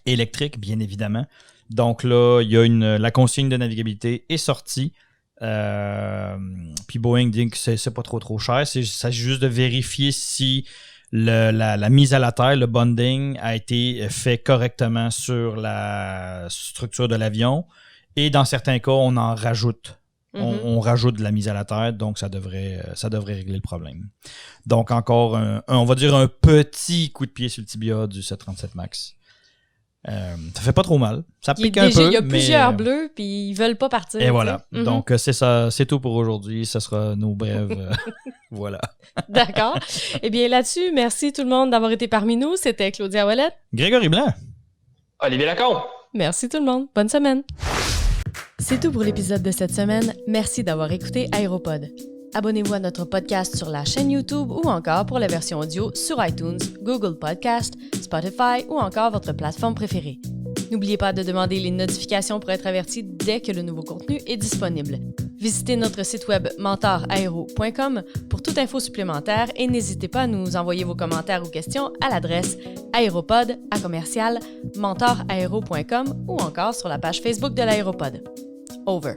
électriques, bien évidemment. Donc là, il y a la consigne de navigabilité est sortie. Puis Boeing dit que c'est pas trop cher. Il s'agit juste de vérifier si la mise à la terre, le bonding, a été fait correctement sur la structure de l'avion. Et dans certains cas, on en rajoute. On rajoute de la mise à la terre, donc ça devrait régler le problème. Donc encore, on va dire un petit coup de pied sur le tibia du 737 MAX. Ça fait pas trop mal. Ça pique un peu. Il y a plusieurs bleus, puis ils veulent pas partir. Et voilà. Donc, c'est ça. C'est tout pour aujourd'hui. Ce sera nos brèves. Voilà. D'accord. Eh bien, là-dessus, merci tout le monde d'avoir été parmi nous. C'était Claudia Ouellette. Grégory Blanc. Olivier Lacombe. Merci tout le monde. Bonne semaine. C'est tout pour l'épisode de cette semaine. Merci d'avoir écouté Aéropod. Abonnez-vous à notre podcast sur la chaîne YouTube ou encore pour la version audio sur iTunes, Google Podcast, Spotify ou encore votre plateforme préférée. N'oubliez pas de demander les notifications pour être averti dès que le nouveau contenu est disponible. Visitez notre site web mentoraero.com pour toute info supplémentaire et n'hésitez pas à nous envoyer vos commentaires ou questions à l'adresse aéropod@mentoraero.com ou encore sur la page Facebook de l'Aéropod. Over.